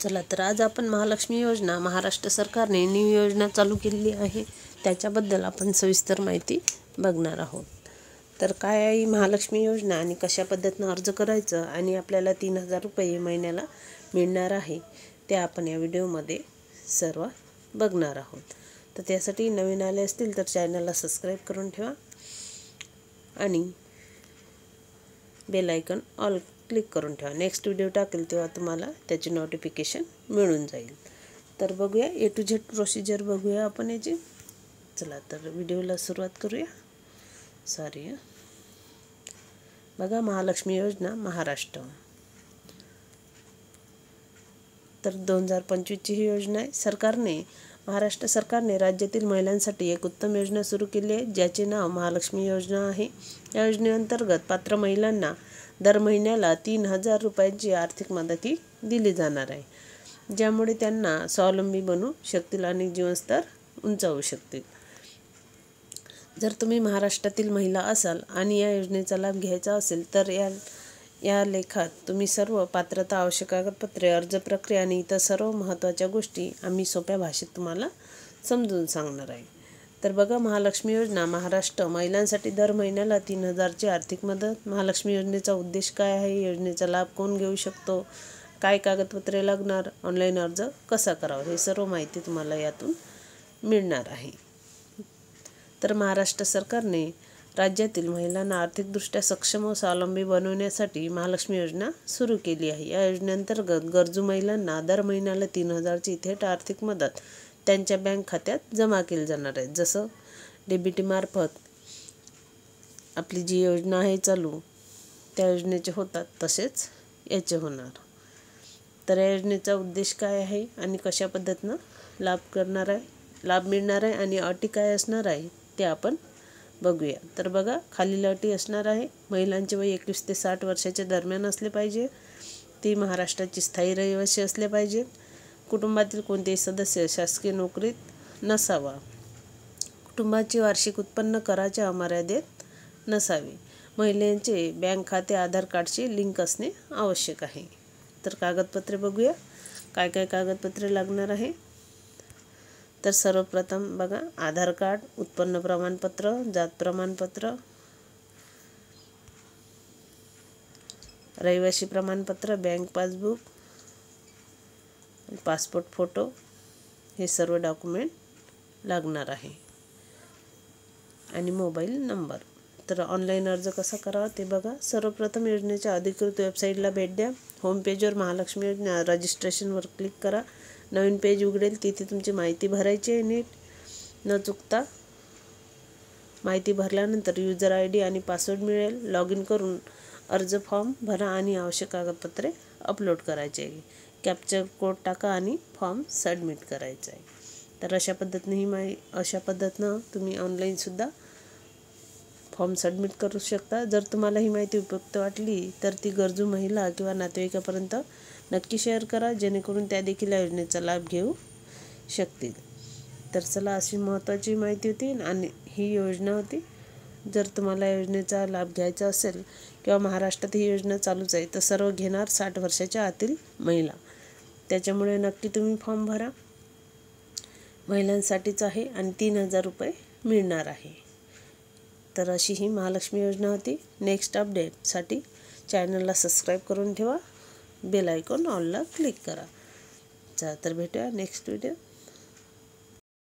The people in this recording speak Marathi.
चला तर आज आपण महालक्ष्मी योजना महाराष्ट्र सरकारने न्यू योजना चालू केलेली आहे त्याच्याबद्दल आपण सविस्तर माहिती बघणार आहोत। तर काय आहे महालक्ष्मी योजना आणि कशा पद्धतीने अर्ज करायचं आणि आपल्याला 3000 रुपये महिन्याला मिळणार आहे ते आपण या व्हिडिओमध्ये सर्व बघणार आहोत। तर त्यासाठी नवीन आले असतील तर चॅनलला सबस्क्राइब करून ठेवा आणि बेल आयकॉन ऑल क्लिक करून ठेवा। नेक्स्ट व्हिडिओ टाकेल तेव्हा तुम्हाला त्याची नोटिफिकेशन मिळून जाईल। तर बघूया ए टू झेड प्रोसिजर बघूया आपण याची। चला तर व्हिडिओला सुरुवात करूया। सॉरी बघा महालक्ष्मी योजना महाराष्ट्र तर 2025 ची ही योजना आहे। महाराष्ट्र सरकारने राज्यातील महिलांसाठी एक उत्तम योजना सुरू केली आहे ज्याचे नाव महालक्ष्मी योजना आहे। या योजनेअंतर्गत पात्र महिलांना दर महिन्याला 3000 रुपयांची आर्थिक मदत दिली जाणार आहे ज्यामुळे त्यांना स्वावलंबी बनू शकतील आणि जीवनस्तर उंचावू शकतील। जर तुम्ही महाराष्ट्रातील महिला असाल आणि या योजनेचा लाभ घ्यायचा असेल तर या लेखात तुम्ही सर्व पात्रता आवश्यक कागदपत्रे अर्ज प्रक्रिया आणि इतर सर्व महत्त्वाच्या गोष्टी आम्ही सोप्या भाषेत तुम्हाला समजून सांगणार आहे। तर बघा महालक्ष्मी योजना महाराष्ट्र महिलांसाठी दर महिन्याला 3000 ची आर्थिक मदत। महालक्ष्मी योजनेचा उद्देश काय आहे, योजनेचा लाभ कोण घेऊ शकतो, काय कागदपत्रे लागणार, ऑनलाईन अर्ज कसा करावा हे सर्व माहिती तुम्हाला यातून मिळणार आहे। तर महाराष्ट्र सरकारने राज्यातील महिलांना आर्थिकदृष्ट्या सक्षम व स्वावलंबी बनवण्यासाठी महालक्ष्मी योजना सुरू केली आहे। या योजनेअंतर्गत गरजू महिलांना दर महिन्याला 3000 ची थेट आर्थिक मदत त्यांच्या बँक खात्यात जमा केली जाणार आहे। जसं डीबीटी मार्फत आपली जी योजना आहे चालू त्या योजनेचे होतात तसेच याचे होणार। तर या योजनेचा उद्देश काय आहे आणि कशा पद्धतीने लाभ मिळणार आहे आणि अटी काय असणार आहे ते आपण बघूया। तर बघा खालील अटी असणार आहे। महिलांचे वय 21 ते 60 वर्षाच्या दरम्यान असले पाहिजे, ती महाराष्ट्राची स्थायी रहिवासी असले पाहिजेत, कुटुंबातील कोणतेही सदस्य शासकीय नोकरीत नसावा, कुटुंबाचे वार्षिक उत्पन्न कराच्या मर्यादेत नसावे, महिलांचे बँक खाते आधार कार्डशी लिंक असणे आवश्यक आहे। तर कागदपत्रे बघूया काय काय कागदपत्रे लागणार आहे। तर सर्वप्रथम बघा आधार कार्ड, उत्पन्न प्रमाणपत्र, जात प्रमाणपत्र, रहिवासी प्रमाणपत्र, बँक पासबुक, पासपोर्ट फोटो हे सर्व डॉक्युमेंट लागणार आहे आणि मोबाईल नंबर। तर ऑनलाईन अर्ज कसा करावा ते बघा। सर्वप्रथम योजनेच्या अधिकृत वेबसाईटला भेट द्या। होम पेजवर महालक्ष्मी योजना रजिस्ट्रेशनवर क्लिक करा। नवीन पेज उघडेल, तिथे तुमची माहिती भरायची आहे नीट न चुकता। माहिती भरल्यानंतर यूजर ID आणि पासवर्ड मिळेल। लॉग इन करून अर्ज फॉर्म भरा आणि आवश्यक कागदपत्रे अपलोड करायचे आहे। कॅप्चर कोड टाका आणि फॉर्म सबमिट करायचा आहे। तर अशा पद्धतीनं तुम्ही ऑनलाईनसुद्धा फॉर्म सबमिट करू शकता। जर तुम्हाला ही माहिती उपयुक्त वाटली तर ती गरजू महिला किंवा नातेवाईकापर्यंत नक्की शेअर करा जेणेकरून त्या देखील या योजनेचा लाभ घेऊ शकतील। तर चला अशी महत्त्वाची माहिती होती आणि ही योजना होती। जर तुम्हाला या योजनेचा लाभ घ्यायचा असेल किंवा महाराष्ट्रात ही योजना चालूच आहे तर सर्व घेणार 60 वर्षाच्या आतील महिला, त्याच्यामुळे नक्की तुम्ही फॉर्म भरा। महिलांसाठीच आहे आणि 3000 रुपये मिळणार आहे। तर अशी ही महालक्ष्मी योजना होती। नेक्स्ट अपडेटसाठी चॅनलला सबस्क्राइब करून ठेवा, बेल आयकॉन ऑलला क्लिक करा। चला तर भेटूया नेक्स्ट व्हिडिओ।